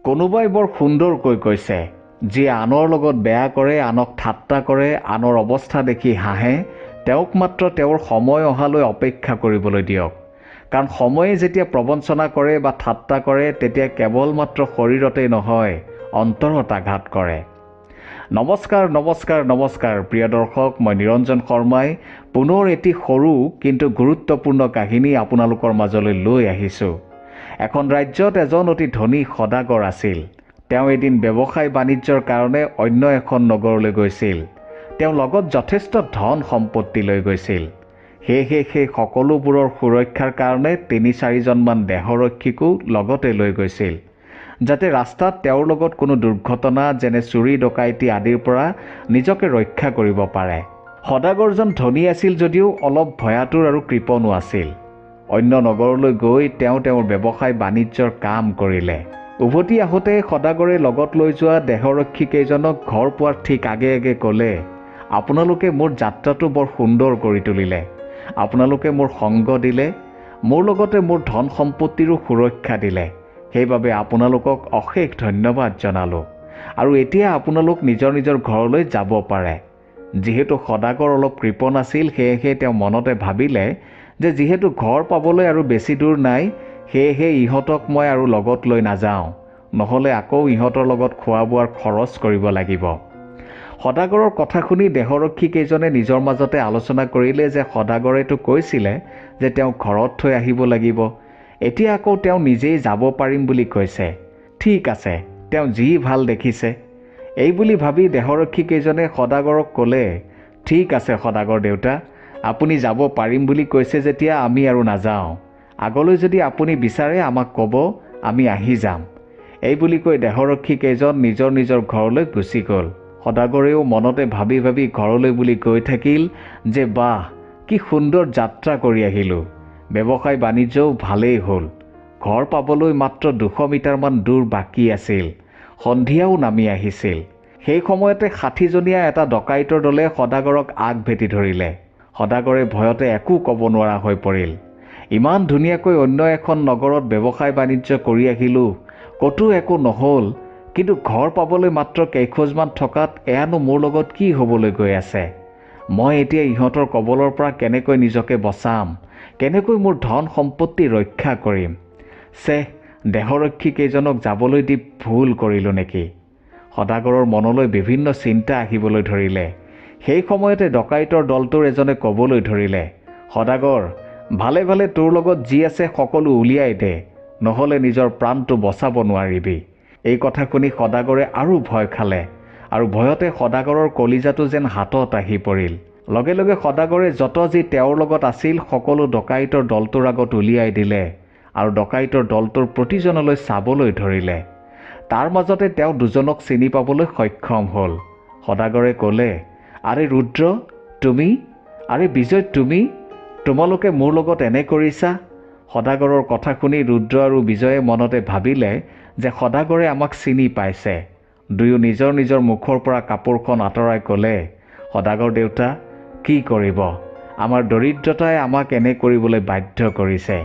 কোনোবাই বৰ সুন্দৰকৈ কৈছে, যি আনৰ লগত বেয়া কৰে, আনক ঠাট্টা কৰে, আনৰ অৱস্থা দেখি হাঁহে, তেওঁক মাত্ৰ তেওঁৰ সময় অহালৈ অপেক্ষা কৰিবলৈ দিয়ক। কাৰণ সময়ে যেতিয়া প্ৰবঞ্চনা কৰে বা ঠাট্টা কৰে, তেতিয়া কেৱল মাত্ৰ শৰীৰতেই নহয়, অন্তৰত আঘাত কৰে। নমস্কাৰ নমস্কাৰ নমস্কাৰ প্ৰিয় দৰ্শক, মই নিৰঞ্জন শৰ্মাই পুনৰ এটি সৰু কিন্তু গুৰুত্বপূৰ্ণ কাহিনী আপোনালোকৰ মাজলৈ লৈ আহিছোঁ। এখন ৰাজ্যত এজন অতি ধনী সদাগৰ আছিল। তেওঁ এদিন ব্যৱসায় বাণিজ্যৰ কাৰণে অন্য এখন নগৰলৈ গৈছিল। তেওঁ লগত যথেষ্ট ধন সম্পত্তি লৈ গৈছিল। সেয়েহে সেই সকলোবোৰৰ সুৰক্ষাৰ কাৰণে ৩-৪জনমান দেহৰক্ষীকো লগতে লৈ গৈছিল, যাতে ৰাস্তাত তেওঁৰ লগত কোনো দুৰ্ঘটনা যেনে চুৰি ডকাইতি আদিৰ পৰা নিজকে ৰক্ষা কৰিব পাৰে। সদাগৰজন ধনী আছিল যদিও অলপ ভয়াতুৰ আৰু কৃপণো আছিল। অন্য নগৰলৈ গৈ তেওঁ তেওঁৰ ব্যৱসায় বাণিজ্যৰ কাম কৰিলে। উভতি আহোঁতে সদাগৰে লগত লৈ যোৱা দেহৰক্ষীকেইজনক ঘৰ পোৱাৰ ঠিক আগে আগে ক'লে, আপোনালোকে মোৰ যাত্ৰাটো বৰ সুন্দৰ কৰি তুলিলে, আপোনালোকে মোৰ সংগ দিলে, মোৰ লগতে মোৰ ধন সম্পত্তিৰো সুৰক্ষা দিলে, সেইবাবে আপোনালোকক অশেষ ধন্যবাদ জনালোঁ। আৰু এতিয়া আপোনালোক নিজৰ নিজৰ ঘৰলৈ যাব পাৰে। যিহেতু সদাগৰ অলপ কৃপণ আছিল, সেয়েহে তেওঁ মনতে ভাবিলে যে যিহেতু ঘৰ পাবলৈ আৰু বেছি দূৰ নাই, সেয়েহে ইহঁতক মই আৰু লগত লৈ নাযাওঁ, নহ'লে আকৌ ইহঁতৰ লগত খোৱা বোৱাৰ খৰচ কৰিব লাগিব। সদাগৰৰ কথা শুনি দেহৰক্ষীকেইজনে নিজৰ মাজতে আলোচনা কৰিলে যে সদাগৰেতো কৈছিলে যে তেওঁ ঘৰত থৈ আহিব লাগিব, এতিয়া আকৌ তেওঁ নিজেই যাব পাৰিম বুলি কৈছে। ঠিক আছে, তেওঁ যি ভাল দেখিছে। এই বুলি ভাবি দেহৰক্ষীকেইজনে সদাগৰক ক'লে, ঠিক আছে সদাগৰ দেউতা, আপুনি যাব পাৰিম বুলি কৈছে যেতিয়া আমি আৰু নাযাওঁ। আগলৈ যদি আপুনি বিচাৰে আমাক ক'ব, আমি আহি যাম। এই বুলি কৈ দেহৰক্ষীকেইজন নিজৰ নিজৰ ঘৰলৈ গুচি গ'ল। সদাগৰেও মনতে ভাবি ভাবি ঘৰলৈ বুলি গৈ থাকিল যে বাহ, কি সুন্দৰ যাত্ৰা কৰি আহিলোঁ, ব্যৱসায় বাণিজ্যও ভালেই হ'ল। ঘৰ পাবলৈ মাত্ৰ 200 মিটাৰমান দূৰ বাকী আছিল। সন্ধিয়াও নামি আহিছিল। সেই সময়তে 60জনীয়া এটা ডকাইতৰ দলে সদাগৰক আগভেটি ধৰিলে। সদাগৰে ভয়তে একো ক'ব নোৱাৰা হৈ পৰিল। ইমান ধুনীয়াকৈ অন্য এখন নগৰত ব্যৱসায় বাণিজ্য কৰি আহিলোঁ, ক'তো একো নহ'ল, কিন্তু ঘৰ পাবলৈ মাত্ৰ কেইখোজমান থকাত এয়ানো মোৰ লগত কি হ'বলৈ গৈ আছে? মই এতিয়া ইহঁতৰ কবলৰ পৰা কেনেকৈ নিজকে বচাম, কেনেকৈ মোৰ ধন সম্পত্তি ৰক্ষা কৰিম? দেহৰক্ষীকেইজনক যাবলৈ দি ভুল কৰিলোঁ নেকি? সদাগৰৰ মনলৈ বিভিন্ন চিন্তা আহিবলৈ ধৰিলে। সেই সময়তে ডকাইতৰ দলটোৰ এজনে ক'বলৈ ধৰিলে, সদাগৰ, ভালে ভালে তোৰ লগত যি আছে সকলো উলিয়াই দে, নহ'লে নিজৰ প্ৰাণটো বচাব নোৱাৰিবি। এই কথা শুনি সদাগৰে আৰু ভয় খালে, আৰু ভয়তে সদাগৰৰ কলিজাটো যেন হাতত আহি পৰিল। লগে লগে সদাগৰে যত যি তেওঁৰ লগত আছিল সকলো ডকাইতৰ দলটোৰ আগত উলিয়াই দিলে, আৰু ডকাইতৰ দলটোৰ প্ৰতিজনলৈ চাবলৈ ধৰিলে। তাৰ মাজতে তেওঁ দুজনক চিনি পাবলৈ সক্ষম হ'ল। সদাগৰে ক'লে, আৰে ৰুদ্ৰ, তুমি? আৰে বিজয়, তুমি? তোমালোকে মোৰ লগত এনে কৰিছা? সদাগৰৰ কথা শুনি ৰুদ্ৰ আৰু বিজয়ে মনতে ভাবিলে যে সদাগৰে আমাক চিনি পাইছে। দুয়ো নিজৰ নিজৰ মুখৰ পৰা কাপোৰখন আঁতৰাই ক'লে, সদাগৰ দেউতা, কি কৰিব, আমাৰ দৰিদ্ৰতাই আমাক এনে কৰিবলৈ বাধ্য কৰিছে।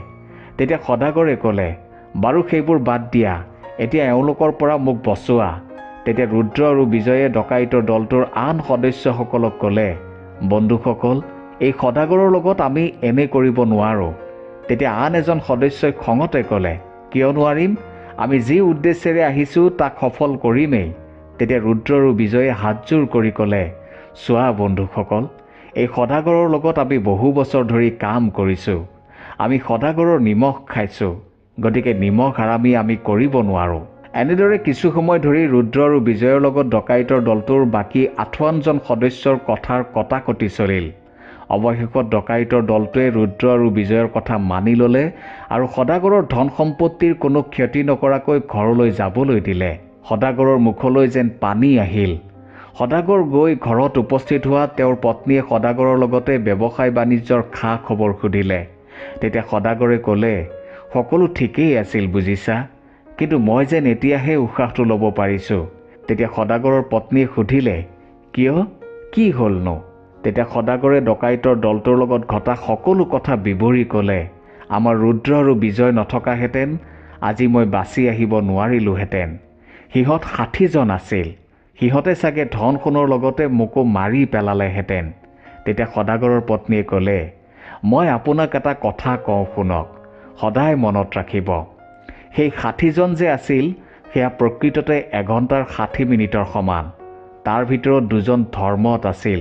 তেতিয়া সদাগৰে ক'লে, বাৰু সেইবোৰ বাদ দিয়া, এতিয়া এওঁলোকৰ পৰা মোক বচোৱা। তেতিয়া ৰুদ্ৰ আৰু বিজয়ে ডকাইতৰ দলটোৰ আন সদস্যসকলক ক'লে, বন্ধুসকল, এই সদাগৰৰ লগত আমি এনে কৰিব নোৱাৰোঁ। তেতিয়া আন এজন সদস্যই খঙতে ক'লে, কিয় নোৱাৰিম? আমি যি উদ্দেশ্যেৰে আহিছোঁ তাক সফল কৰিমেই। তেতিয়া ৰুদ্ৰ আৰু বিজয়ে হাতজোৰ কৰি ক'লে, চোৱা বন্ধুসকল, এই সদাগৰৰ লগত আমি বহু বছৰ ধৰি কাম কৰিছোঁ। আমি সদাগৰৰ নিমখ খাইছোঁ, গতিকে নিমখ হাৰামি আমি কৰিব নোৱাৰোঁ। এনেদৰে কিছু সময় ধৰি ৰুদ্ৰ আৰু বিজয়ৰ লগত ডকাইতৰ দলটোৰ বাকী 58জন সদস্যৰ কথাৰ কটাকটি চলিল। অৱশেষত ডকাইতৰ দলটোৱে ৰুদ্ৰ আৰু বিজয়ৰ কথা মানি ল'লে আৰু সদাগৰৰ ধন সম্পত্তিৰ কোনো ক্ষতি নকৰাকৈ ঘৰলৈ যাবলৈ দিলে। সদাগৰৰ মুখলৈ যেন পানী আহিল। সদাগৰ গৈ ঘৰত উপস্থিত হোৱা তেওঁৰ পত্নীয়ে সদাগৰৰ লগতে ব্যৱসায় বাণিজ্যৰ খা খবৰ সুধিলে। তেতিয়া সদাগৰে ক'লে, সকলো ঠিকেই আছিল বুজিছা, কিন্তু মই যেন এতিয়াহে উশাহটো ল'ব পাৰিছোঁ। তেতিয়া সদাগৰৰ পত্নীয়ে সুধিলে, কিয়, কি হ'লনো? তেতিয়া সদাগৰে ডকাইতৰ দলটোৰ লগত ঘটা সকলো কথা বিৱৰি ক'লে, আমাৰ ৰুদ্ৰ আৰু বিজয় নথকাহেঁতেন আজি মই বাচি আহিব নোৱাৰিলোহেঁতেন। সিহঁত 60 জন আছিল। সিহঁতে চাগে ধন সোণৰ লগতে মোকো মাৰি পেলালেহেঁতেন। তেতিয়া সদাগৰৰ পত্নীয়ে ক'লে, মই আপোনাক এটা কথা কওঁ শুনক, সদায় মনত ৰাখিব। সেই 60 জন যে আছিল সেয়া প্ৰকৃততে এঘণ্টাৰ 60 মিনিটৰ সমান। তাৰ ভিতৰত 2 জন ধৰ্মত আছিল,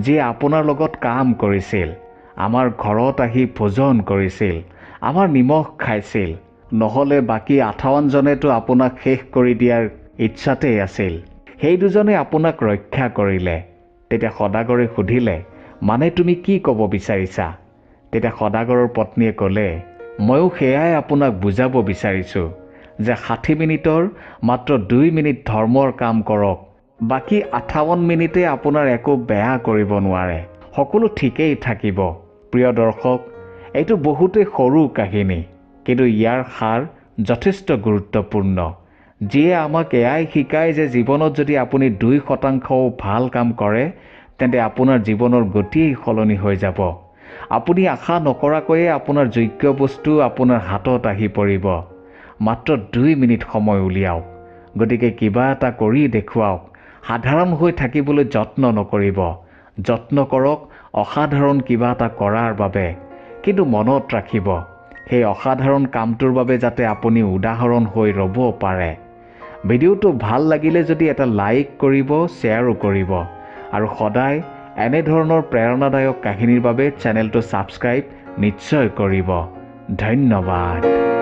যিয়ে আপোনাৰ লগত কাম কৰিছিল, আমাৰ ঘৰত আহি ভোজন কৰিছিল, আমাৰ নিমখ খাইছিল। নহ'লে বাকী 58 জনেতো আপোনাক শেষ কৰি দিয়াৰ ইচ্ছাতেই আছিল। সেই 2 জনে আপোনাক ৰক্ষা কৰিলে। তেতিয়া সদাগৰে সুধিলে, মানে তুমি কি ক'ব বিচাৰিছা? তেতিয়া সদাগৰৰ পত্নীয়ে ক'লে, ময়ো সেয়াই আপোনাক বুজাব বিচাৰিছোঁ যে 60 মিনিটৰ মাত্ৰ 2 মিনিট ধৰ্মৰ কাম কৰক, বাকী 58 মিনিটে আপোনাৰ একো বেয়া কৰিব নোৱাৰে, সকলো ঠিকেই থাকিব। প্ৰিয় দৰ্শক, এইটো বহুতেই সৰু কাহিনী, কিন্তু ইয়াৰ সাৰ যথেষ্ট গুৰুত্বপূৰ্ণ, যিয়ে আমাক এয়াই শিকায় যে জীৱনত যদি আপুনি 2% ভাল কাম কৰে তেন্তে আপোনাৰ জীৱনৰ গতিয়েই সলনি হৈ যাব। আপুনি আশা নকৰাকৈয়ে আপোনাৰ যোগ্য বস্তু আপোনাৰ হাতত আহি পৰিব। মাত্ৰ 2 মিনিট সময় উলিয়াওক। গতিকে কিবা এটা কৰি দেখুৱাওক। সাধাৰণ হৈ থাকিবলৈ যত্ন নকৰিব। যত্ন কৰক অসাধাৰণ কিবা এটা কৰাৰ বাবে। কিন্তু মনত ৰাখিব, সেই অসাধাৰণ কামটোৰ বাবে যাতে আপুনি উদাহৰণ হৈ ৰ'ব পাৰে। ভিডিঅ'টো ভাল লাগিলে যদি এটা লাইক কৰিব, শ্বেয়াৰো কৰিব, আৰু সদায় এনেধৰণৰ প্ৰেৰণাদায়ক কাহিনীৰ বাবে চেনেলটো ছাবস্ক্ৰাইব নিশ্চয় কৰিব। ধন্যবাদ।